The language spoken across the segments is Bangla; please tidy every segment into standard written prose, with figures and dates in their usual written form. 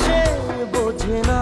সে বোঝে না।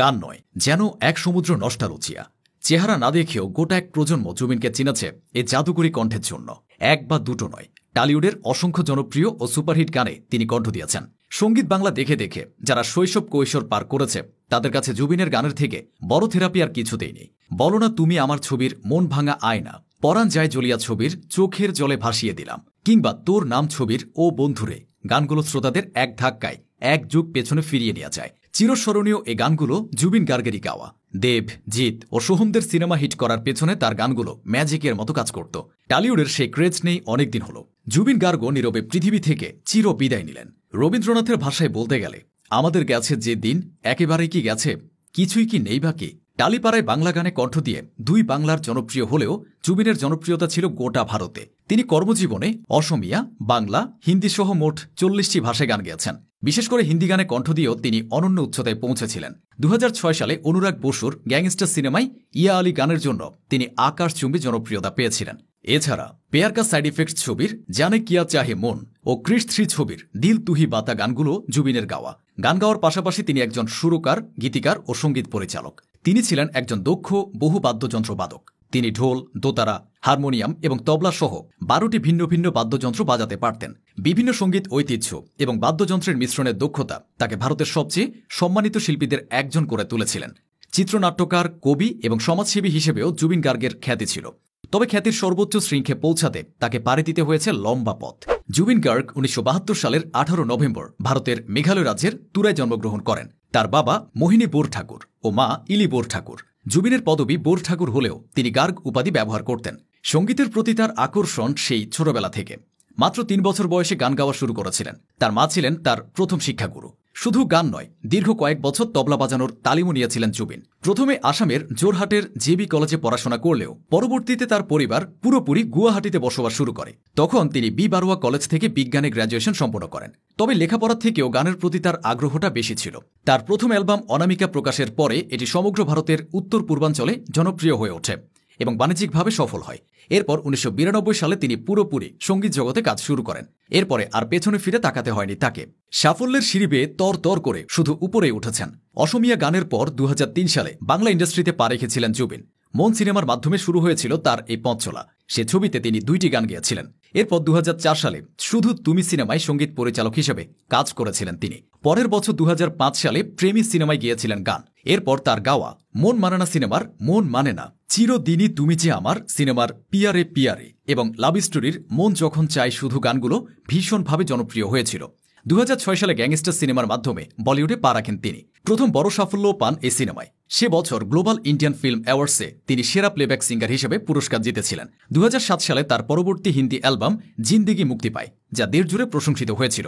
গান নয়, যেন এক সমুদ্র নস্টালজিয়া। চেহারা না দেখেও গোটা এক প্রজন্ম জুবিনকে চিনেছে এই জাদুকরী কণ্ঠের জন্য। এক বা দুটো নয়, টালিউডের অসংখ্য জনপ্রিয় ও সুপারহিট গানে তিনি কণ্ঠ দিয়েছেন। সঙ্গীত বাংলা দেখে দেখে যারা শৈশব কৈশোর পার করেছে তাদের কাছে জুবিনের গানের থেকে বড় থেরাপি আর কিছুতেই নেই। বলো না তুমি আমার ছবির মন ভাঙা আয়না, পরাণ যায় জ্বলিয়া ছবির চোখের জলে ভাসিয়ে দিলাম, কিংবা তোর নাম ছবির ও বন্ধুরে গানগুলো শ্রোতাদের এক ধাক্কায় এক যুগ পেছনে ফিরিয়ে নেওয়া যায়। চিরস্মরণীয় এই গানগুলো জুবিন গার্গেরই গাওয়া। দেব, জিৎ ও সোহমদের সিনেমা হিট করার পেছনে তার গানগুলো ম্যাজিকের মতো কাজ করত। টালিউডের সেই ক্রেজ নেই অনেকদিন হল। জুবিন গার্গ নীরবে পৃথিবী থেকে চির বিদায় নিলেন। রবীন্দ্রনাথের ভাষায় বলতে গেলে আমাদের গেছে যে দিন একেবারেই কি গেছে, কিছুই কি নেই বাকি। টালিপাড়ায় বাংলা গানে কণ্ঠ দিয়ে দুই বাংলার জনপ্রিয় হলেও জুবিনের জনপ্রিয়তা ছিল গোটা ভারতে। তিনি কর্মজীবনে অসমিয়া, বাংলা, হিন্দি সহ মোট 40টি ভাষায় গান গেয়েছেন। বিশেষ করে হিন্দি গানে কণ্ঠ দিয়েও তিনি অনন্য উচ্চতায় পৌঁছেছিলেন। 2006 সালে অনুরাগ বসুর গ্যাংস্টার সিনেমায় ইয়া আলী গানের জন্য তিনি আকাশচুম্বী জনপ্রিয়তা পেয়েছিলেন। এছাড়া পেয়ার কা সাইড ইফেক্টস ছবির জানে কিয়া চাহে মন ও ক্রিশ 3 ছবির দিল তুহি বাতা গানগুলো জুবিনের গাওয়া। গান গাওয়ার পাশাপাশি তিনি একজন সুরকার, গীতিকার ও সঙ্গীত পরিচালক। তিনি ছিলেন একজন দক্ষ বহু বাদ্যযন্ত্র বাদক। তিনি ঢোল, দোতারা, হারমোনিয়াম এবং তবলা সহ 12টি ভিন্ন ভিন্ন বাদ্যযন্ত্র বাজাতে পারতেন। বিভিন্ন সঙ্গীত ঐতিহ্য এবং বাদ্যযন্ত্রের মিশ্রণের দক্ষতা তাকে ভারতের সবচেয়ে সম্মানিত শিল্পীদের একজন করে তুলেছিলেন। চিত্রনাট্যকার, কবি এবং সমাজসেবী হিসেবেও জুবিন গার্গের খ্যাতি ছিল। তবে খ্যাতির সর্বোচ্চ শৃঙ্খে পৌঁছাতে তাকে পাড়ি দিতে হয়েছে লম্বা পথ। জুবিন গার্গ 1972 সালের 18 নভেম্বর ভারতের মেঘালয় রাজ্যের তুরায় জন্মগ্রহণ করেন। তার বাবা মোহিনী বোর ঠাকুর ও মা ইলি বোর ঠাকুর। জুবিনের পদবী বোর ঠাকুর হলেও তিনি গার্গ উপাধি ব্যবহার করতেন। সঙ্গীতের প্রতি তার আকর্ষণ সেই ছোটবেলা থেকে। মাত্র 3 বছর বয়সে গান গাওয়া শুরু করেছিলেন। তার মা ছিলেন তার প্রথম শিক্ষাগুরু। শুধু গান নয়, দীর্ঘ কয়েক বছর তবলা বাজানোর তালিমও নিয়েছিলেন জুবিন। প্রথমে আসামের জোরহাটের জেবি কলেজে পড়াশোনা করলেও পরবর্তীতে তার পরিবার পুরোপুরি গুয়াহাটিতে বসবাস শুরু করে। তখন তিনি বি বারোয়া কলেজ থেকে বিজ্ঞানে গ্র্যাজুয়েশন সম্পন্ন করেন। তবে লেখাপড়ার থেকেও গানের প্রতি তার আগ্রহটা বেশি ছিল। তার প্রথম অ্যালবাম অনামিকা প্রকাশের পরে এটি সমগ্র ভারতের উত্তর পূর্বাঞ্চলে জনপ্রিয় হয়ে ওঠে এবং বাণিজ্যিকভাবে সফল হয়। এরপর 1992 সালে তিনি পুরোপুরি সঙ্গীত জগতে কাজ শুরু করেন। এরপরে আর পেছনে ফিরে তাকাতে হয়নি তাকে। সাফল্যের সিঁড়ি বেয়ে তর তর করে শুধু উপরেই উঠেছেন। অসমীয়া গানের পর 2003 সালে বাংলা ইন্ডাস্ট্রিতে পা রেখেছিলেন জুবিন। মন সিনেমার মাধ্যমে শুরু হয়েছিল তার এই পথ চলা। সে ছবিতে তিনি 2টি গান গেয়েছিলেন। এরপর 2004 সালে শুধু তুমি সিনেমায় সঙ্গীত পরিচালক হিসেবে কাজ করেছিলেন তিনি। পরের বছর 2005 সালে প্রেমী সিনেমায় গিয়েছিলেন গান। এরপর তার গাওয়া মন মানে না সিনেমার মন মানে না, চিরদিনই তুমি যে আমার সিনেমার পিয়ারে পিয়ারে এবং লাভ স্টোরির মন যখন চাই শুধু গানগুলো ভীষণভাবে জনপ্রিয় হয়েছিল। 2006 সালে গ্যাংস্টার সিনেমার মাধ্যমে বলিউডে পা রাখেন তিনি। প্রথম বড় সাফল্য পান এই সিনেমায়। সে বছর গ্লোবাল ইন্ডিয়ান ফিল্ম অ্যাওয়ার্ডসে তিনি সেরা প্লেব্যাক সিঙ্গার হিসেবে পুরস্কার জিতেছিলেন। 2007 সালে তার পরবর্তী হিন্দি অ্যালবাম জিন্দেগি মুক্তি পায়, যা দেশ জুড়ে প্রশংসিত হয়েছিল।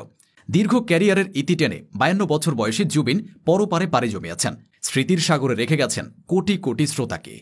দীর্ঘ ক্যারিয়ারের ইতি টেনে 52 বছর বয়সী জুবিন পরপারে পাড়ি জমিয়েছেন। স্মৃতির সাগরে রেখে গেছেন কোটি কোটি শ্রোতাকে।